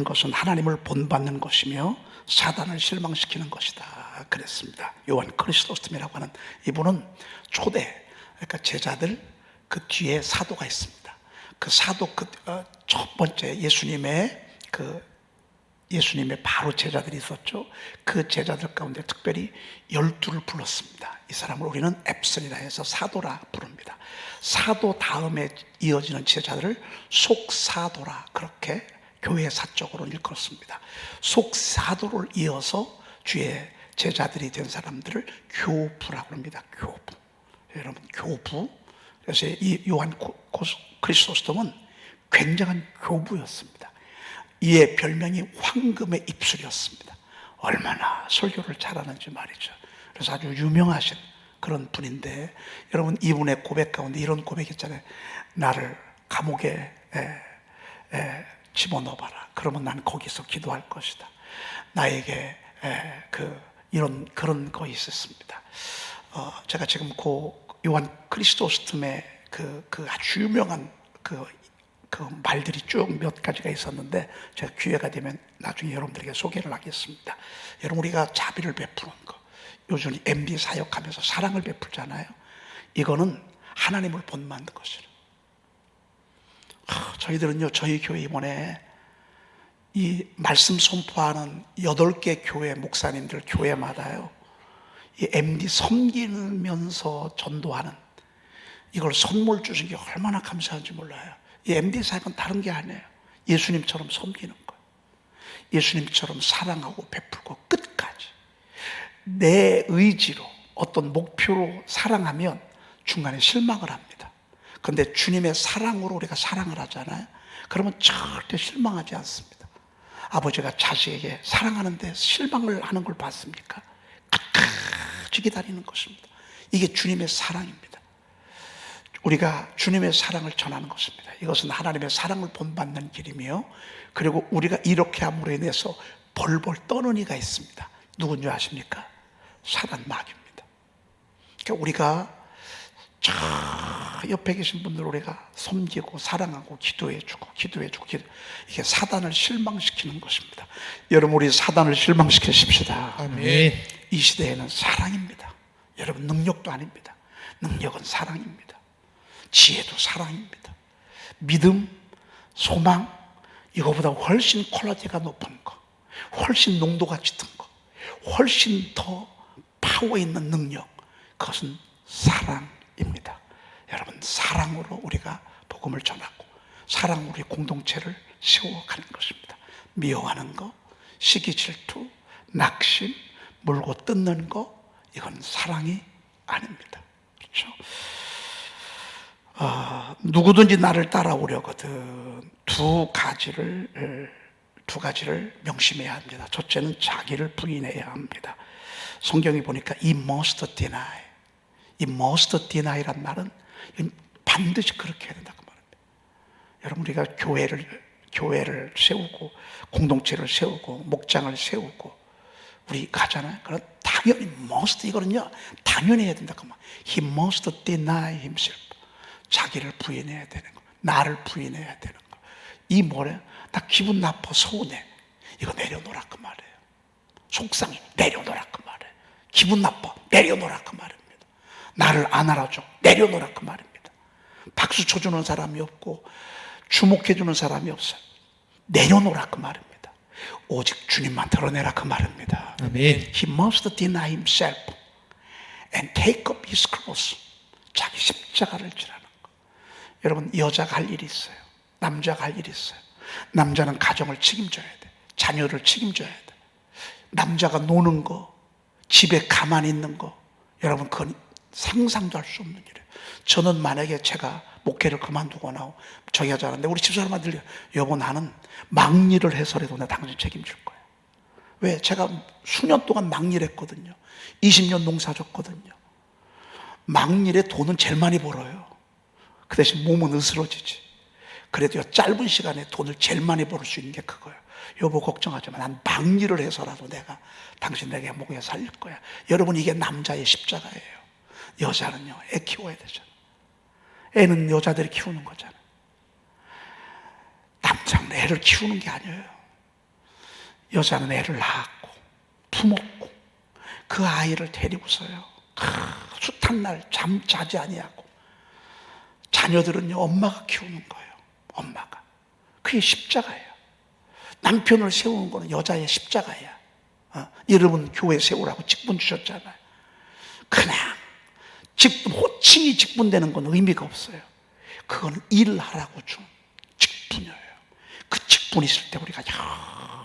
것은 하나님을 본받는 것이며 사단을 실망시키는 것이다 그랬습니다. 요한 크리스토스톰이라고 하는 이분은 초대, 그러니까 제자들 그 뒤에 사도가 있습니다. 그 사도 첫 번째 예수님의 바로 제자들이 있었죠. 그 제자들 가운데 특별히 12를 불렀습니다. 이 사람을 우리는 앱슨이라 해서 사도라 부릅니다. 사도 다음에 이어지는 제자들을 속사도라, 그렇게 교회 사적으로 일컬었습니다. 속사도를 이어서 주의 제자들이 된 사람들을 교부라고 합니다. 교부. 여러분, 교부. 그래서 이 요한 크리스토스톰은 굉장한 교부였습니다. 이의 별명이 황금의 입술이었습니다. 얼마나 설교를 잘하는지 말이죠. 그래서 아주 유명하신 그런 분인데, 여러분, 이분의 고백 가운데 이런 고백이 있잖아요. 나를 감옥에 집어넣어봐라. 그러면 난 거기서 기도할 것이다. 나에게 그런 거 있었습니다. 제가 지금 요한 크리스토스톰의 그 아주 유명한 그 말들이 쭉 몇 가지가 있었는데, 제가 기회가 되면 나중에 여러분들에게 소개를 하겠습니다. 여러분, 우리가 자비를 베푸는 거, 요즘 MB 사역하면서 사랑을 베풀잖아요. 이거는 하나님을 본받는 것이에요. 저희들은요, 저희 교회 이번에 이 말씀 선포하는 8개 교회 목사님들 교회마다요, 이 MD 섬기면서 전도하는 이걸 선물 주신 게 얼마나 감사한지 몰라요. 이 MD 사역은 다른 게 아니에요. 예수님처럼 섬기는 거예요. 예수님처럼 사랑하고 베풀고 끝까지 내 의지로 어떤 목표로 사랑하면 중간에 실망을 합니다. 그런데 주님의 사랑으로 우리가 사랑을 하잖아요. 그러면 절대 실망하지 않습니다. 아버지가 자식에게 사랑하는데 실망을 하는 걸 봤습니까? 끝까지 기다리는 것입니다. 이게 주님의 사랑입니다. 우리가 주님의 사랑을 전하는 것입니다. 이것은 하나님의 사랑을 본받는 길이며, 그리고 우리가 이렇게 함으로 인해서 벌벌 떠는 이가 있습니다. 누군지 아십니까? 사단 마귀입니다. 그러니까 우리가 저 옆에 계신 분들 우리가 섬기고 사랑하고 기도해주고 이게 사단을 실망시키는 것입니다. 여러분, 우리 사단을 실망시키십시다. 아멘. 이 시대에는 사랑입니다. 여러분, 능력도 아닙니다. 능력은 사랑입니다. 지혜도 사랑입니다. 믿음, 소망, 이거보다 훨씬 퀄리티가 높은 거, 훨씬 농도가 짙은 거, 훨씬 더 파워 있는 능력, 그것은 사랑입니다. 여러분, 사랑으로 우리가 복음을 전하고 사랑으로 우리 공동체를 세워가는 것입니다. 미워하는 거, 시기 질투, 낙심, 물고 뜯는 거, 이건 사랑이 아닙니다. 그렇죠? 누구든지 나를 따라오려거든 두 가지를 명심해야 합니다. 첫째는 자기를 부인해야 합니다. 성경이 보니까 이 must deny란 말은 반드시 그렇게 해야 된다고 말합니다. 여러분, 우리가 교회를 세우고 공동체를 세우고 목장을 세우고 우리 가잖아요. 그럼 당연히 이거는요 당연히 해야 된다고 말합니다. He must deny himself. 자기를 부인해야 되는 거, 나를 부인해야 되는 거. 이 뭐래? 나 기분 나빠, 서운해. 이거 내려놓으라 그 말이에요. 속상해, 내려놓으라 그 말이에요. 기분 나빠, 내려놓으라 그 말입니다. 나를 안 알아줘, 내려놓으라 그 말입니다. 박수 쳐주는 사람이 없고 주목해주는 사람이 없어요. 내려놓으라 그 말입니다. 오직 주님만 드러내라 그 말입니다. 아멘. He must deny himself and take up his cross. 자기 십자가를 지라는 거. 여러분, 여자가 할 일이 있어요. 남자가 할 일이 있어요. 남자는 가정을 책임져야 돼. 자녀를 책임져야 돼. 남자가 노는 거, 집에 가만히 있는 거, 여러분, 그건 상상도 할 수 없는 일이에요. 저는 만약에 제가 목회를 그만두고 나고 저기 하자는데 우리 집사람한테 여보, 나는 막일을 해서라도 나 당신 책임질 거야. 왜? 제가 수년 동안 막일했거든요. 20년 농사 졌거든요. 막일에 돈은 제일 많이 벌어요. 그 대신 몸은 으스러지지. 그래도 짧은 시간에 돈을 제일 많이 벌 수 있는 게 그거예요. 여보, 걱정하지 마. 난 막일을 해서라도 내가 당신에게 먹여 살릴 거야. 여러분, 이게 남자의 십자가예요. 여자는요, 애 키워야 되잖아. 애는 여자들이 키우는 거잖아. 남자는 애를 키우는 게 아니에요. 여자는 애를 낳았고 품었고 그 아이를 데리고서요 숱한 날 잠 자지 아니하고 자녀들은요 엄마가 키우는 거예요. 엄마가. 그게 십자가예요. 남편을 세우는 거는 여자의 십자가야. 여러분 교회 세우라고 직분 주셨잖아요. 그냥 직분, 호칭이 직분되는 건 의미가 없어요. 그건 일하라고 준 직분이에요. 그 직분이 있을 때 우리가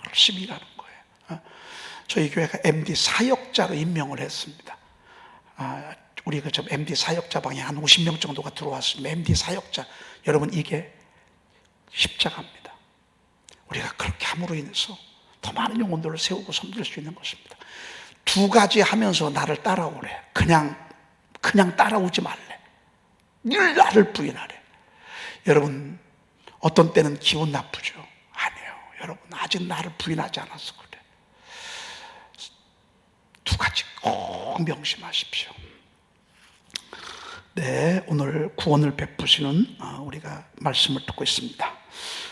열심히 일하는 거예요. 저희 교회가 MD 사역자로 임명을 했습니다. 우리 좀 MD 사역자 방에 한 50명 정도가 들어왔습니다. MD 사역자. 여러분 이게 십자가입니다. 우리가 그렇게 함으로 인해서 더 많은 영혼들을 세우고 섬길 수 있는 것입니다. 두 가지 하면서 나를 따라오래. 그냥 따라오지 말래. 늘 나를 부인하래. 여러분 어떤 때는 기분 나쁘죠? 아니에요. 여러분 아직 나를 부인하지 않아서 그래. 두 가지 꼭 명심하십시오. 네, 오늘 구원을 베푸시는 우리가 말씀을 듣고 있습니다.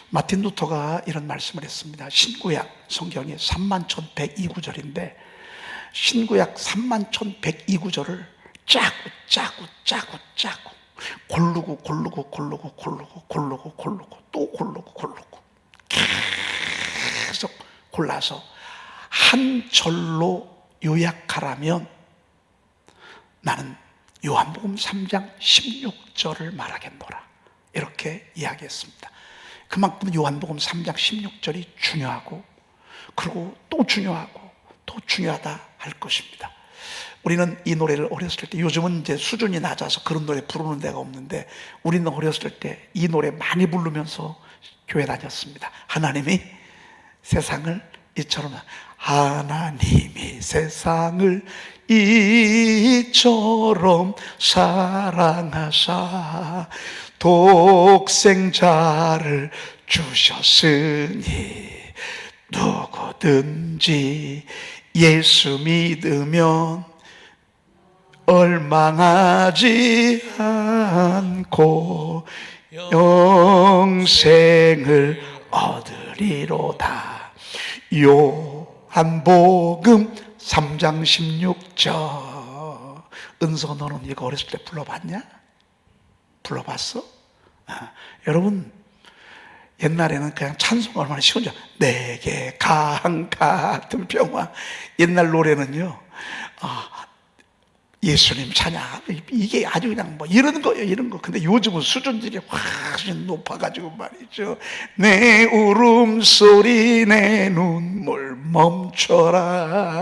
마틴 루터가 이런 말씀을 했습니다. 신구약 성경이 31,102구절인데 신구약 31,102구절을 짜고 고르고 또 고르고 계속 골라서 한 절로 요약하라면 나는 요한복음 3장 16절을 말하겠노라 이렇게 이야기했습니다. 그만큼 요한복음 3장 16절이 중요하고 그리고 또 중요하고 또 중요하다 할 것입니다. 우리는 이 노래를 어렸을 때, 요즘은 이제 수준이 낮아서 그런 노래 부르는 데가 없는데 우리는 어렸을 때 이 노래 많이 부르면서 교회 다녔습니다. 하나님이 세상을 이처럼, 하나님이 세상을 이처럼 사랑하사 독생자를 주셨으니 누구든지 예수 믿으면 멸망하지 않고 영생을 얻으리로다. 요한복음 3장 16절. 은서, 너는 이거 어렸을 때 불러봤냐? 불러봤어? 여러분 옛날에는 그냥 찬송 얼마나 쉬운지. 내게 강 같은 평화. 옛날 노래는요 예수님 찬양, 이게 아주 그냥 뭐 이런 거예요, 이런 거. 근데 요즘은 수준들이 훨씬 높아가지고 말이죠. 내 울음소리, 내 눈물 멈춰라.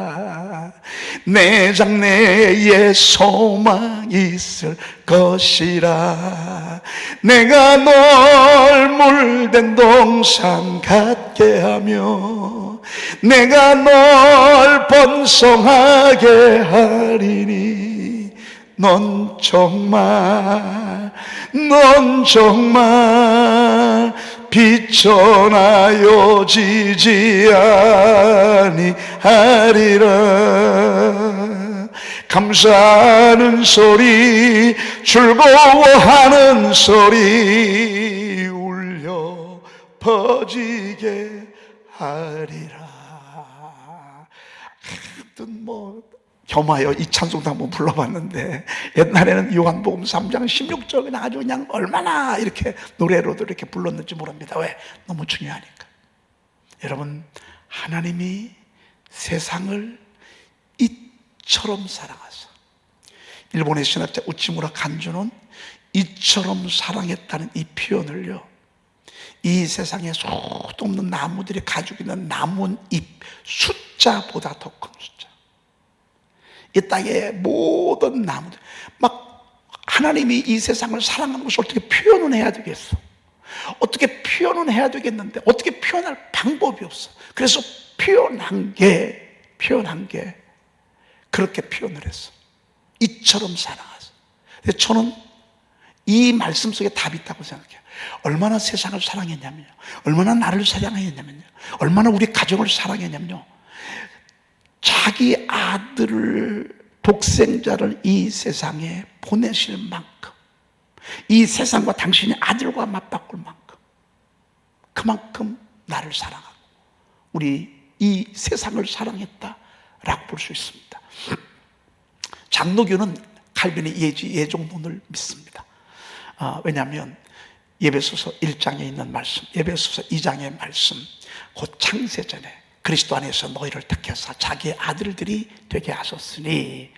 내 장래에 소망 있을 것이라. 내가 널 물된 동산 같게 하며 내가 널 번성하게 하리니 넌 정말 비천하여 지지 아니하리라. 감사하는 소리, 즐거워하는 소리 울려 퍼지게 하리라. 하여튼 겸하여 이 찬송도 한번 불러봤는데 옛날에는 요한복음 3장 16절 그냥 아주 그냥 얼마나 이렇게 노래로도 이렇게 불렀는지 모릅니다. 왜? 너무 중요하니까. 여러분, 하나님이 세상을 이처럼 사랑하사. 일본의 신학자 우치무라 간주는 이처럼 사랑했다는 이 표현을요, 이 세상에 수도 없는 나무들이 가지고 있는 나뭇잎 숫자보다 더 큰 숫자. 이 땅의 모든 나무들, 하나님이 이 세상을 사랑하는 것을 어떻게 표현을 해야 되겠어? 어떻게 표현은 해야 되겠는데 어떻게 표현할 방법이 없어. 그래서 표현한 게 그렇게 표현을 했어. 이처럼 사랑하사. 저는 이 말씀 속에 답이 있다고 생각해요. 얼마나 세상을 사랑했냐면요, 얼마나 나를 사랑했냐면요, 얼마나 우리 가족을 사랑했냐면요, 자기 아들을, 독생자를 이 세상에 보내실 만큼, 이 세상과 당신의 아들과 맞바꿀 만큼, 그만큼 나를 사랑하고 우리 이 세상을 사랑했다라고 볼 수 있습니다. 장로교는 칼빈의 예정론을 믿습니다. 왜냐하면 에베소서 1장에 있는 말씀, 에베소서 2장의 말씀, 곧 창세전에 그리스도 안에서 너희를 택해서 자기의 아들들이 되게 하셨으니,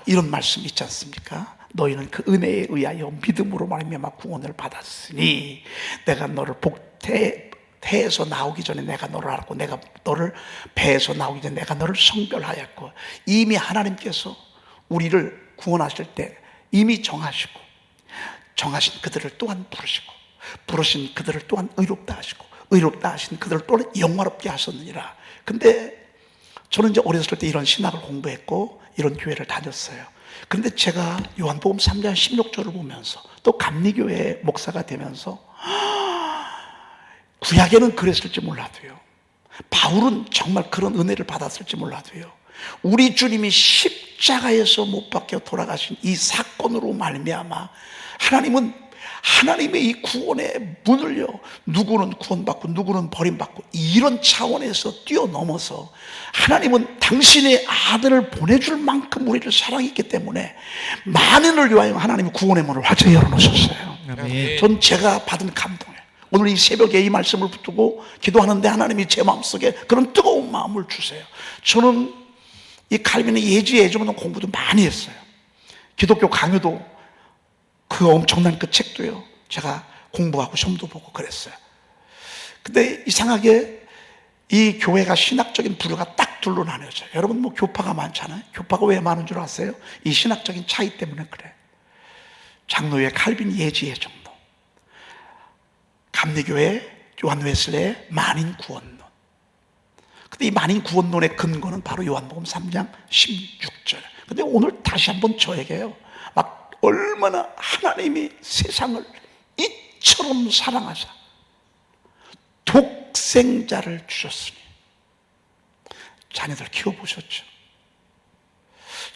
이런 말씀 있지 않습니까? 너희는 그 은혜에 의하여 믿음으로 말미암아 구원을 받았으니 내가 너를 태에서 나오기 전에 내가 너를 알았고 내가 너를 배에서 나오기 전에 내가 너를 성별하였고, 이미 하나님께서 우리를 구원하실 때 이미 정하시고, 정하신 그들을 또한 부르시고, 부르신 그들을 또한 의롭다 하시고, 의롭다 하신 그들을 또한 영화롭게 하셨느니라. 근데 저는 이제 어렸을 때 이런 신학을 공부했고 이런 교회를 다녔어요. 그런데 제가 요한복음 3장 16절을 보면서 또 감리교회 목사가 되면서 구약에는 그랬을지 몰라도요, 바울은 정말 그런 은혜를 받았을지 몰라도요, 우리 주님이 십자가에서 못 박혀 돌아가신 이 사건으로 말미암아 하나님은 하나님의 이 구원의 문을요, 누구는 구원받고 누구는 버림받고 이런 차원에서 뛰어넘어서 하나님은 당신의 아들을 보내줄 만큼 우리를 사랑했기 때문에 만인을 위하여 하나님이 구원의 문을 활짝 열어놓으셨어요. 아멘. 전 제가 받은 감동이에요. 오늘 이 새벽에 이 말씀을 붙들고 기도하는데 하나님이 제 마음속에 그런 뜨거운 마음을 주세요. 저는 이 칼빈의 예정론 공부도 많이 했어요. 기독교 강요도 그 엄청난 그 책도요, 제가 공부하고 시험도 보고 그랬어요. 근데 이상하게 이 교회가 신학적인 부류가 딱 둘로 나뉘어져요. 여러분 뭐 교파가 많잖아요. 교파가 왜 많은 줄 아세요? 이 신학적인 차이 때문에 그래. 장로회 칼빈 예정론, 감리교회 요한 웨슬레의 만인 구원론. 근데 이 만인 구원론의 근거는 바로 요한복음 3장 16절. 근데 오늘 다시 한번 저에게요, 막 얼마나 하나님이 세상을 이처럼 사랑하사 독생자를 주셨으니. 자녀들 키워보셨죠?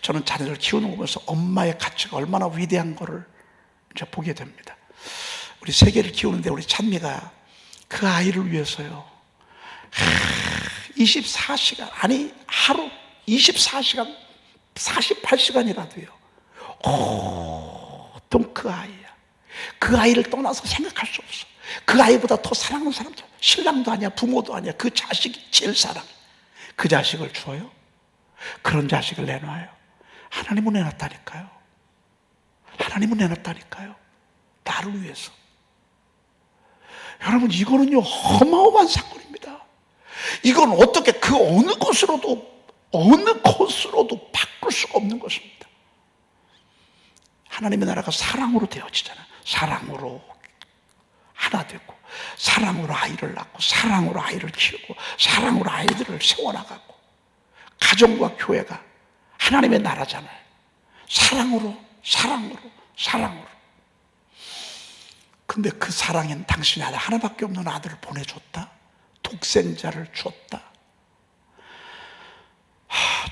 저는 자녀들 키우는 거 보면서 엄마의 가치가 얼마나 위대한 거를 이제 보게 됩니다. 우리 세계를 키우는데 우리 찬미가 그 아이를 위해서요, 24시간, 아니 하루 24시간 48시간이라도요 어떤 그 아이야, 그 아이를 떠나서 생각할 수 없어. 그 아이보다 더 사랑하는 사람도, 신랑도 아니야, 부모도 아니야. 그 자식이 제일 사랑해. 그 자식을 줘요? 그런 자식을 내놔요? 하나님은 내놨다니까요. 하나님은 내놨다니까요. 나를 위해서. 여러분, 이거는요 어마어마한 사건입니다. 이건 어떻게 그 어느 곳으로도 바꿀 수가 없는 것입니다. 하나님의 나라가 사랑으로 되어지잖아요. 사랑으로 하나 되고, 사랑으로 아이를 낳고, 사랑으로 아이를 키우고, 사랑으로 아이들을 세워나가고, 가정과 교회가 하나님의 나라잖아요. 사랑으로. 근데 그 사랑엔 당신의 아들, 하나밖에 없는 아들을 보내줬다. 독생자를 줬다.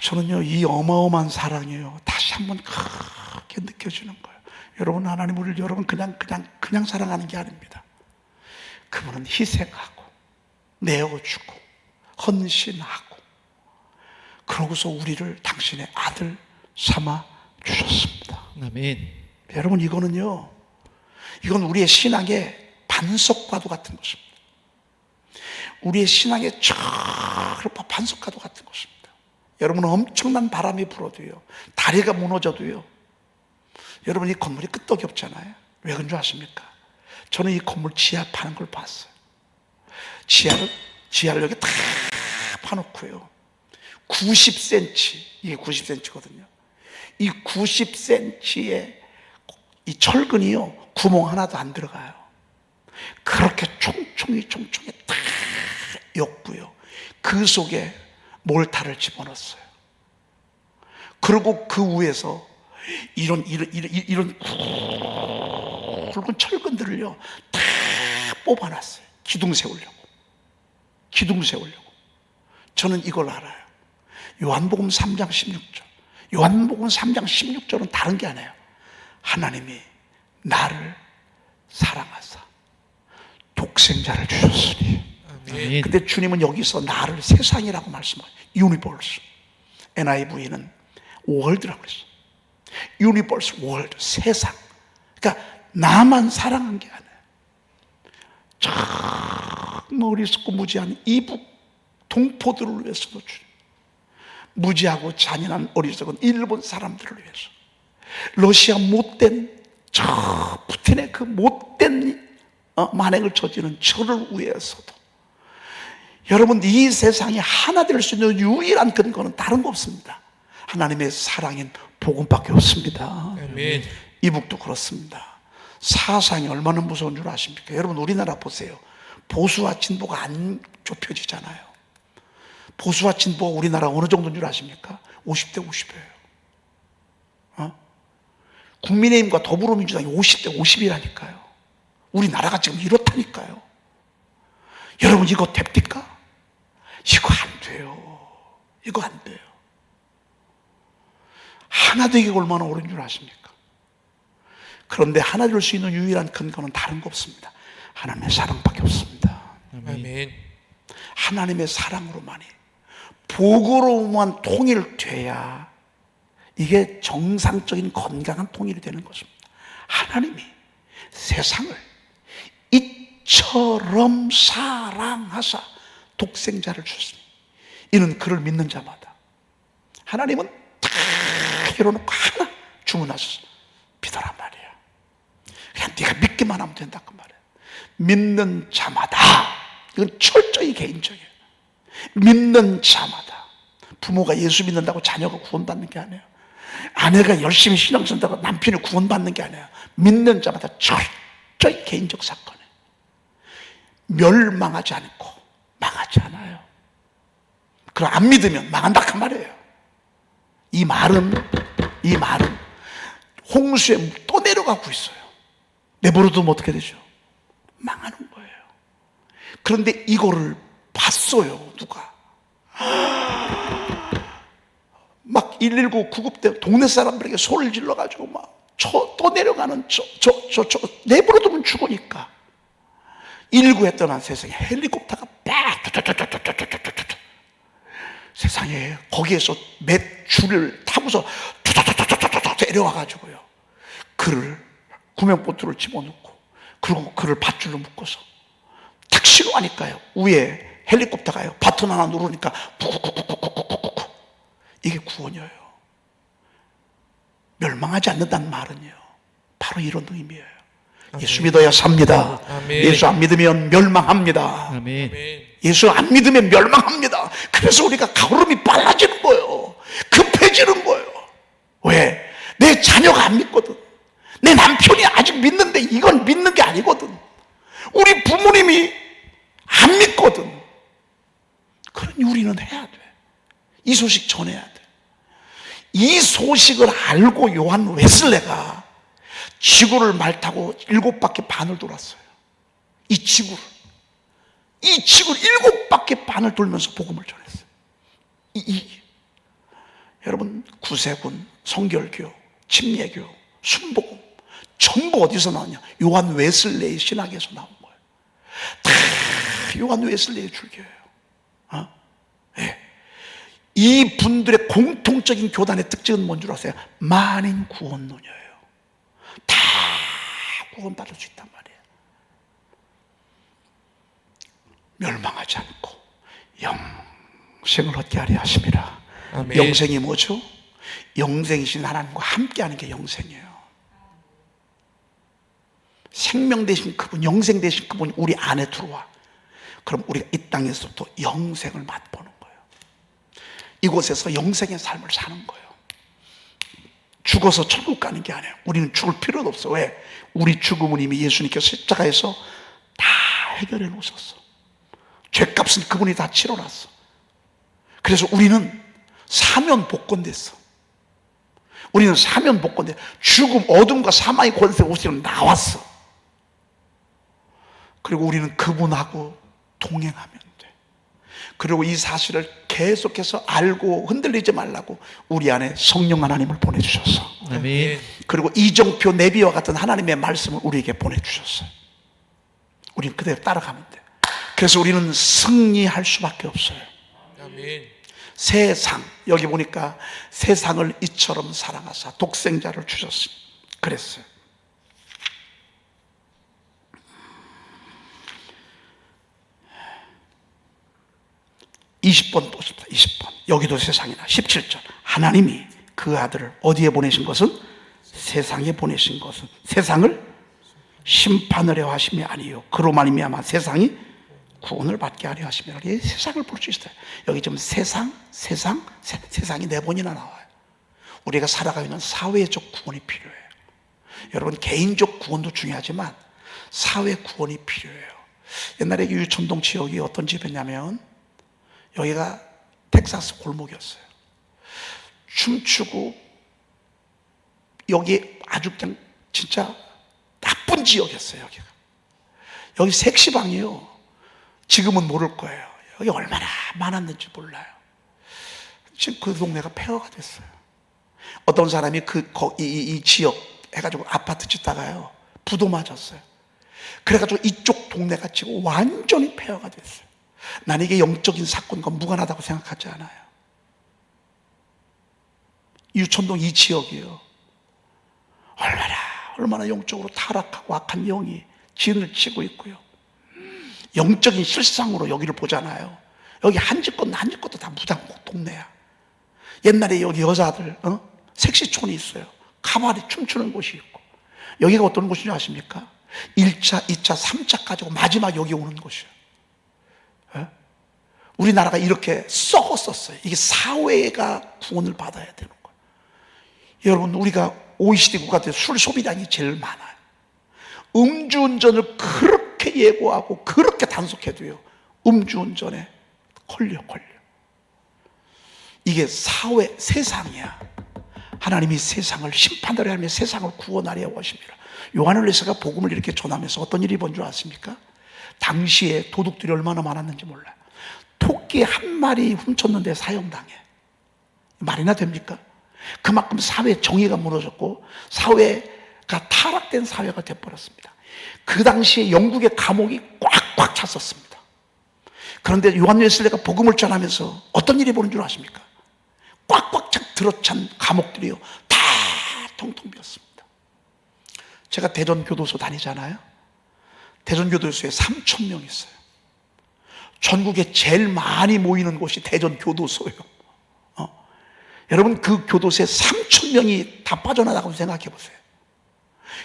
저는요 이 어마어마한 사랑이요 다시 한번 크게 느껴지는 거예요. 여러분, 하나님 우리를 여러분 그냥 사랑하는 게 아닙니다. 그분은 희생하고 내어주고 헌신하고, 그러고서 우리를 당신의 아들 삼아 주셨습니다. 아멘. 여러분, 이건 우리의 신앙의 반석과도 같은 것입니다. 우리의 신앙의 반석과도 같은 것입니다. 여러분은 엄청난 바람이 불어도요, 다리가 무너져도요, 여러분 이 건물이 끄떡이 없잖아요. 왜 그런 줄 아십니까? 저는 이 건물 지하 파는 걸 봤어요. 지하를 여기 다 파놓고요, 90cm, 이게 90cm거든요. 이 90cm의 이 철근이요 구멍 하나도 안 들어가요. 그렇게 총총히 다 엮고요, 그 속에 몰타를 집어넣었어요. 그리고 그 위에서 이런 굵은 철근들을요 다 뽑아놨어요. 기둥 세우려고. 저는 이걸 알아요. 요한복음 3장 16절. 요한복음 3장 16절은 다른 게 아니에요. 하나님이 나를 사랑하사 독생자를 주셨으니 아멘. 근데 주님은 여기서 나를 세상이라고 말씀하세요. 유니버스. NIV는 월드라고 그랬어요. 유니버스, 월드, 세상. 그러니까 나만 사랑한 게 아니에요. 저 멀리 있고 무지한 이북 동포들을 위해서도 주님, 무지하고 잔인한 어리석은 일본 사람들을 위해서, 러시아 못된 저 푸틴의 그 못된 만행을 저지르는 저를 위해서도, 여러분, 이 세상에 하나 될 수 있는 유일한 근거는 다른 거 없습니다. 하나님의 사랑인 복음밖에 없습니다. 아멘. 이북도 그렇습니다. 사상이 얼마나 무서운 줄 아십니까? 여러분, 우리나라 보세요. 보수와 진보가 안 좁혀지잖아요. 보수와 진보가 우리나라 어느 정도인 줄 아십니까? 50대 50이에요. 국민의힘과 더불어민주당이 50대 50이라니까요. 우리나라가 지금 이렇다니까요. 여러분, 이거 됩니까? 이거 안 돼요. 이거 안 돼요. 하나 되기가 얼마나 어려운 줄 아십니까? 그런데 하나 될 수 있는 유일한 근거는 다른 거 없습니다. 하나님의 사랑밖에 없습니다. 아멘. 하나님의 사랑으로만이, 복으로만 통일돼야 이게 정상적인 건강한 통일이 되는 것입니다. 하나님이 세상을 이처럼 사랑하사 독생자를 주셨으니 이는 그를 믿는 자마다, 하나님은 다 열어놓고 하나 주문하셔서 믿어란 말이야. 그냥 네가 믿기만 하면 된다 그 말이야. 믿는 자마다, 이건 철저히 개인적이에요. 믿는 자마다. 부모가 예수 믿는다고 자녀가 구원받는 게 아니에요. 아내가 열심히 신앙 쓴다고 남편이 구원받는 게 아니에요. 믿는 자마다 철저히 개인적 사건이에요. 멸망하지 않고 망하지 않아요. 그럼 안 믿으면 망한다 그 말이에요. 이 말은 홍수에 또 내려가고 있어요. 내버려두면 어떻게 되죠? 망하는 거예요. 그런데 이거를 봤어요. 누가 막 119 구급대 동네 사람들에게 소리를 질러가지고 막 또 내려가는 내버려두면 죽으니까 119에 떠난 세상에 헬리콥터가 빡 세상에 거기에서 몇 줄을 타고서 내려와가지고요, 그를 구명보트를 집어넣고, 그리고 그를 밧줄로 묶어서 택시로 하니까요, 위에 헬리콥터가요 버튼 하나 누르니까 쿡쿡쿡쿡쿡쿡쿡, 이게 구원이에요. 멸망하지 않는다는 말은요, 바로 이런 의미예요. 예수 믿어야 삽니다. 아멘. 예수 안 믿으면 멸망합니다. 아멘. 예수 안 믿으면 멸망합니다. 그래서 우리가 걸음이 빨라지는 거예요. 급해지는 거예요. 왜? 내 자녀가 안 믿거든. 내 남편이 아직 믿는데 이건 믿는 게 아니거든. 우리 부모님이 안 믿거든. 그러니 우리는 해야 돼. 이 소식 전해야 돼. 이 소식을 알고 요한 웨슬레가 지구를 말 타고 7바퀴 반을 돌았어요. 이 지구를 7바퀴 반을 돌면서 복음을 전했어요. 여러분, 구세군, 성결교, 침례교, 순복음 전부 어디서 나왔냐? 요한 웨슬레의 신학에서 나온 거예요. 다 요한 웨슬레의 줄교예요. 네. 이 분들의 공통적인 교단의 특징은 뭔 줄 아세요? 만인 구원론이에요. 다 구원받을 수 있단 말이에요. 멸망하지 않고 영생을 얻게 하려 하심이라. 아멘. 영생이 뭐죠? 영생이신 하나님과 함께하는 게 영생이에요. 생명 되신 그분, 영생 되신 그분이 우리 안에 들어와. 그럼 우리가 이 땅에서부터 영생을 맛보는 거예요. 이곳에서 영생의 삶을 사는 거예요. 죽어서 천국 가는 게 아니에요. 우리는 죽을 필요도 없어. 왜? 우리 죽음은 이미 예수님께서 십자가에서 다 해결해 놓으셨어. 죄값은 그분이 다 치러놨어. 그래서 우리는 사면 복권됐어. 우리는 사면 복권돼. 죽음, 어둠과 사망의 권세 옷으로 나왔어. 그리고 우리는 그분하고 동행하면 돼. 그리고 이 사실을 계속해서 알고 흔들리지 말라고 우리 안에 성령 하나님을 보내주셨어. 아멘. 그리고 이정표 내비와 같은 하나님의 말씀을 우리에게 보내주셨어요. 우리는 그대로 따라가면 돼. 그래서 우리는 승리할 수밖에 없어요. 아멘. 세상, 여기 보니까 세상을 이처럼 사랑하사 독생자를 주셨으니 그랬어요. (20번) 또 20번 여기도 세상이나 17절 하나님이 그 아들을 어디에 보내신 것은 세상에 보내신 것은 세상을 심판하려 하심이 아니요 그로 말미암아 세상이 구원을 받게 하려 하심이라. 세상을 볼 수 있어요. 여기 좀 세상이 4번이나 나와요. 우리가 살아가고 있는 사회적 구원이 필요해요. 여러분, 개인적 구원도 중요하지만 사회 구원이 필요해요. 옛날에 유천동 지역이 어떤 집이었냐면 여기가 텍사스 골목이었어요. 춤추고 여기 아주 그냥 진짜 나쁜 지역이었어요. 여기 섹시방이에요. 지금은 모를 거예요. 여기 얼마나 많았는지 몰라요. 지금 그 동네가 폐허가 됐어요. 어떤 사람이 이 지역 해가지고 아파트 짓다가요 부도 맞았어요. 그래가지고 이쪽 동네가 지금 완전히 폐허가 됐어요. 난 이게 영적인 사건과 무관하다고 생각하지 않아요. 유천동 이 지역이요 얼마나 영적으로 타락하고 악한 영이 진을 치고 있고요. 영적인 실상으로 여기를 보잖아요. 여기 한 집 것도 다 무당 동네야. 옛날에 여기 여자들 섹시촌이 있어요. 가발이 춤추는 곳이 있고. 여기가 어떤 곳인지 아십니까? 1차, 2차, 3차 가지고 마지막 여기 오는 곳이에요. 우리나라가 이렇게 썩었었어요. 이게 사회가 구원을 받아야 되는 거예요. 여러분, 우리가 OECD 국가들 술 소비량이 제일 많아요. 음주운전을 그렇게 예고하고 그렇게 단속해도요 음주운전에 걸려. 이게 세상이야. 하나님이 세상을 심판하려 하며 세상을 구원하려 하십니다. 요한일서가 복음을 이렇게 전하면서 어떤 일이 본 줄 아십니까? 당시에 도둑들이 얼마나 많았는지 몰라요. 토끼 한 마리 훔쳤는데 사형당해. 말이나 됩니까? 그만큼 사회 정의가 무너졌고 사회가 타락된 사회가 되어버렸습니다. 그 당시에 영국의 감옥이 꽉꽉 찼었습니다. 그런데 요한 웨슬리가 복음을 전하면서 어떤 일이 보는 줄 아십니까? 꽉꽉 들어찬 감옥들이요 다 통통 비었습니다. 제가 대전교도소 다니잖아요. 대전교도소에 3,000명 있어요. 전국에 제일 많이 모이는 곳이 대전교도소예요. 여러분, 그 교도소에 3,000명이 다 빠져나가고 생각해 보세요.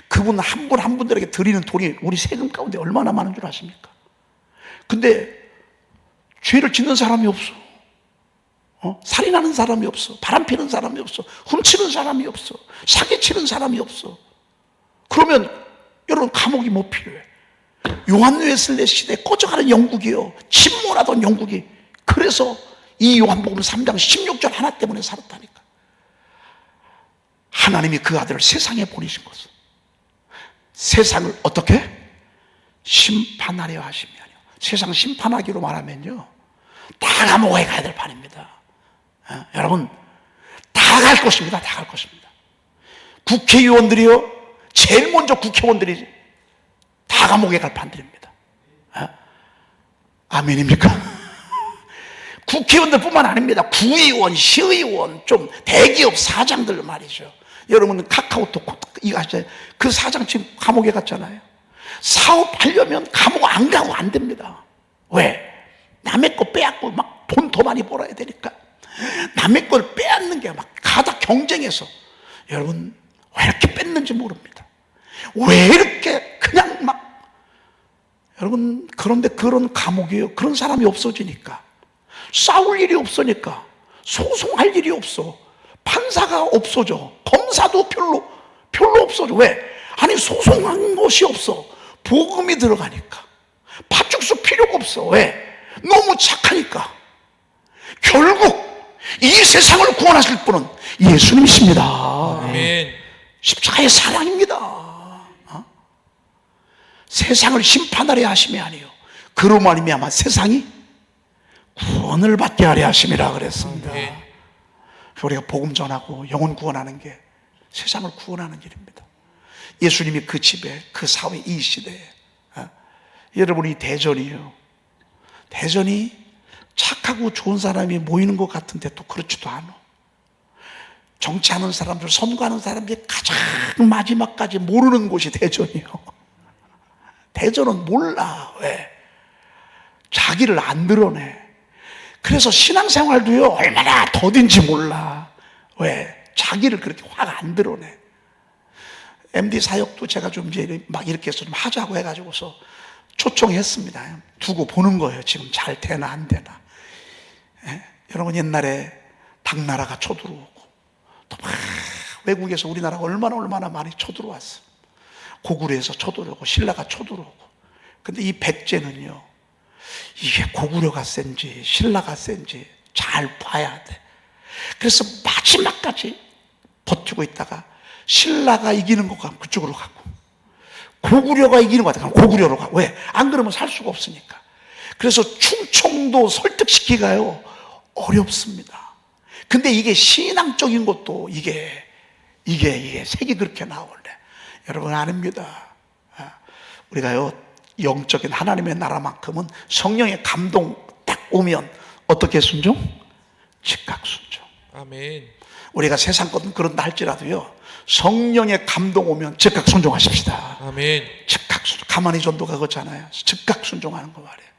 그분 한 분 한 분들에게 드리는 돈이 우리 세금 가운데 얼마나 많은 줄 아십니까? 근데 죄를 짓는 사람이 없어. 살인하는 사람이 없어. 바람피는 사람이 없어. 훔치는 사람이 없어. 사기치는 사람이 없어. 그러면 여러분, 감옥이 뭐 필요해? 요한 웨슬리 시대에 꺼져가는 영국이요, 침몰하던 영국이, 그래서 이 요한복음 3장 16절 하나 때문에 살았다니까. 하나님이 그 아들을 세상에 보내신 것은 세상을 어떻게? 심판하려 하심이 아니요. 세상 심판하기로 말하면요 다 감옥에 가야 될 판입니다. 여러분, 다 갈 것입니다. 다 갈 것입니다. 국회의원들이요, 제일 먼저 국회의원들이 다 감옥에 갈 판들입니다. 아멘입니까? 국회의원들뿐만 아닙니다. 구의원, 시의원, 좀 대기업 사장들 말이죠. 여러분, 카카오톡 이거 하시잖아요. 그 사장 지금 감옥에 갔잖아요. 사업하려면 감옥 안 가고 안 됩니다. 왜? 남의 거 빼앗고 막 돈 더 많이 벌어야 되니까. 남의 걸 빼앗는 게 막 가다 경쟁해서. 여러분, 왜 이렇게 뺐는지 모릅니다. 왜 이렇게 그냥 막. 여러분, 그런데 그런 감옥이에요. 그런 사람이 없어지니까. 싸울 일이 없으니까. 소송할 일이 없어. 판사가 없어져. 검사도 별로 없어져. 왜? 아니, 소송한 것이 없어. 복음이 들어가니까. 파죽수 필요가 없어. 왜? 너무 착하니까. 결국 이 세상을 구원하실 분은 예수님이십니다. 아멘. 십자가의 사랑입니다. 세상을 심판하려 하심이 아니요 그로 말미암아 세상이 구원을 받게 하려 하심이라 그랬습니다. 아멘. 우리가 복음 전하고 영혼 구원하는 게 세상을 구원하는 일입니다. 예수님이 그 집에, 그 사회, 이 시대에 여러분이 대전이요 대전이 착하고 좋은 사람이 모이는 것 같은데 또 그렇지도 않아. 정치하는 사람들, 선거하는 사람들이 가장 마지막까지 모르는 곳이 대전이요. 대전은 몰라. 왜? 자기를 안 드러내. 그래서 신앙생활도요, 얼마나 더딘지 몰라. 왜? 자기를 그렇게 확 안 드러내. MD 사역도 제가 좀 이제 막 이렇게 해서 좀 하자고 해가지고서 초청했습니다. 두고 보는 거예요. 지금 잘 되나 안 되나. 예? 여러분, 옛날에 당나라가 쳐들어오고 또 막 외국에서 우리나라가 얼마나 많이 쳐들어왔어. 고구려에서 쳐들어오고 신라가 쳐들어오고. 근데 이 백제는요, 이게 고구려가 센지 신라가 센지 잘 봐야 돼. 그래서 마지막까지 버티고 있다가 신라가 이기는 것 같으면 그쪽으로 가고, 고구려가 이기는 것 같으면 고구려로 가고. 왜? 안 그러면 살 수가 없으니까. 그래서 충청도 설득시키기가요 어렵습니다. 근데 이게 신앙적인 것도 이게 색이 그렇게 나올래. 여러분 아닙니다. 우리가요 영적인 하나님의 나라만큼은 성령의 감동 딱 오면 어떻게 순종? 즉각 순종. 아멘. 우리가 세상 것은 그런다 할지라도요, 성령의 감동 오면 즉각 순종하십시다. 아멘. 즉각 순종. 가만히 전도가 그렇잖아요. 즉각 순종하는 거 말이에요.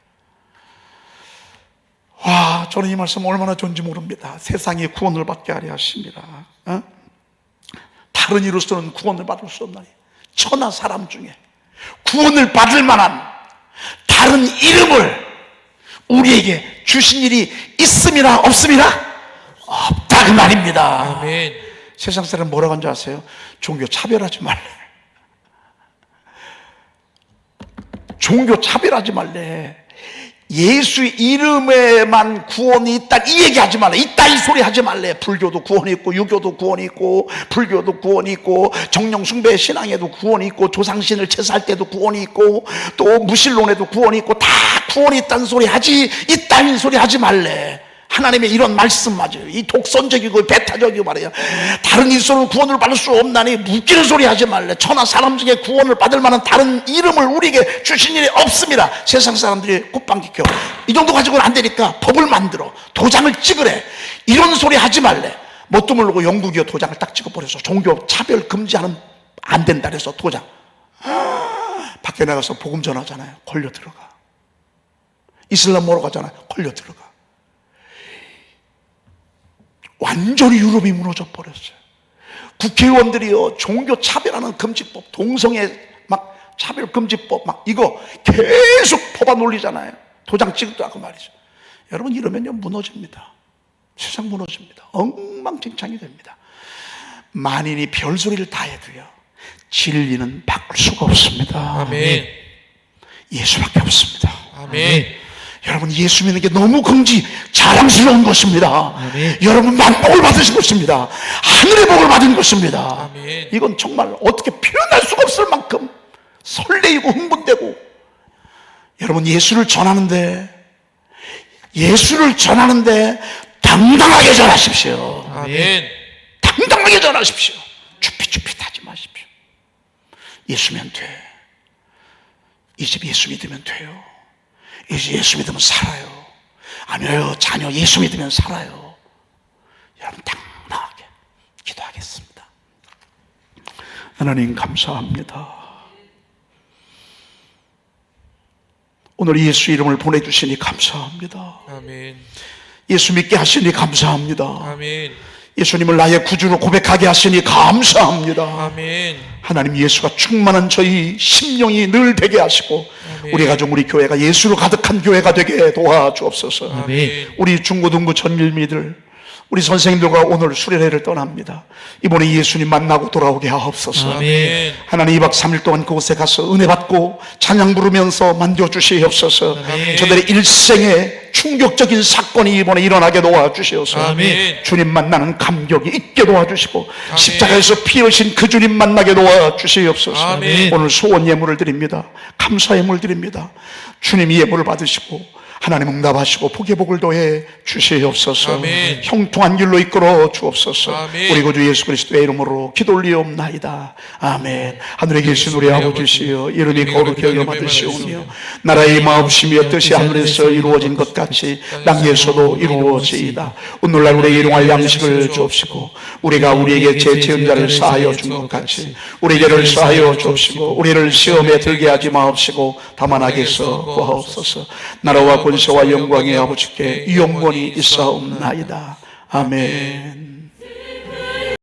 와, 저는 이 말씀 얼마나 좋은지 모릅니다. 세상에 구원을 받게 하려 하십니다. 다른 이로서는 구원을 받을 수 없나니 천하 사람 중에 구원을 받을 만한 다른 이름을 우리에게 주신 일이 있음이나 없음이나 없다 그 말입니다. 아멘. 세상 사람 뭐라고 하는지 아세요? 종교 차별하지 말래. 종교 차별하지 말래. 예수 이름에만 구원이 있다 이 얘기하지 말래. 있다 이 소리 하지 말래. 불교도 구원이 있고 유교도 구원이 있고 불교도 구원이 있고 정령 숭배 신앙에도 구원이 있고 조상신을 제사할 때도 구원이 있고 또 무신론에도 구원이 있고 다 구원이 있다는 소리 하지, 있다는 소리 하지 말래. 하나님의 이런 말씀 맞아요. 이 독선적이고 배타적이고 말이야. 다른 일소로 구원을 받을 수 없나니 웃기는 소리 하지 말래. 천하 사람 중에 구원을 받을 만한 다른 이름을 우리에게 주신 일이 없습니다. 세상 사람들이 콧방귀 켜. 이 정도 가지고는 안 되니까 법을 만들어 도장을 찍으래. 이런 소리 하지 말래. 뭣도 모르고 영국이요 도장을 딱 찍어버려서 종교 차별 금지하는 안 된다 그래서 도장. 밖에 나가서 복음 전하잖아요. 걸려 들어가. 이슬람 보러 가잖아요. 걸려 들어가. 완전히 유럽이 무너져 버렸어요. 국회의원들이요 종교 차별하는 금지법, 동성애 막 차별 금지법 막 이거 계속 법안 올리잖아요. 도장 찍기도 하고 말이죠. 여러분 이러면요 무너집니다. 세상 무너집니다. 엉망진창이 됩니다. 만인이 별소리를 다 해도요 진리는 바꿀 수가 없습니다. 아멘. 예수밖에 없습니다. 아멘. 여러분 예수 믿는 게 너무 자랑스러운 것입니다. 아멘. 여러분 만복을 받으신 것입니다. 하늘의 복을 받은 것입니다. 아멘. 이건 정말 어떻게 표현할 수가 없을 만큼 설레이고 흥분되고, 여러분 예수를 전하는데 당당하게 전하십시오. 아멘. 당당하게 전하십시오. 쭈삣쭈삣 하지 마십시오. 예수면 돼. 이 집 예수 믿으면 돼요. 이제 예수 믿으면 살아요. 아니요, 자녀 예수 믿으면 살아요. 여러분 당당하게 기도하겠습니다. 하나님 감사합니다. 오늘 예수 이름을 보내주시니 감사합니다. 아멘. 예수 믿게 하시니 감사합니다. 아멘. 예수님을 나의 구주로 고백하게 하시니 감사합니다. 아멘. 하나님 예수가 충만한 저희 심령이 늘 되게 하시고 아멘. 우리 가족 우리 교회가 예수로 가득한 교회가 되게 도와주옵소서. 아멘. 우리 중고등부 전밀미들 우리 선생님들과 오늘 수련회를 떠납니다. 이번에 예수님 만나고 돌아오게 하옵소서. 아멘. 하나님 2박 3일 동안 그곳에 가서 은혜 받고 찬양 부르면서 만져주시옵소서. 아멘. 저들의 일생에 충격적인 사건이 이번에 일어나게 도와주시옵소서. 아멘. 주님 만나는 감격이 있게 도와주시고 아멘. 십자가에서 피 흘리신 그 주님 만나게 도와주시옵소서. 아멘. 오늘 소원 예물을 드립니다. 감사 예물 드립니다. 주님 이 예물을 받으시고 하나님 응답하시고 복의 복을 더해 주시옵소서. 아멘. 형통한 길로 이끌어 주옵소서. 아멘. 우리 구주 예수 그리스도의 이름으로 기도 올리옵나이다. 아멘. 하늘에 계신 우리 아버지시여, 이름이 거룩히 여겨받으시오며 나라의 마옵시며 뜻이 하늘에서 이루어진 것 같이 땅에서도 이루어지이다. 오늘날 우리에게 일용할 양식을 주옵시고 우리가 우리에게 제 죄은 자를 사하여 준 것 같이 우리 죄를 사하여 주옵시고 우리를 시험에 들게 하지 마옵시고 다만 악에서 구하옵소서. 나라와 권세와 영광의 아버지께 영원히 있사옵나이다. 아멘.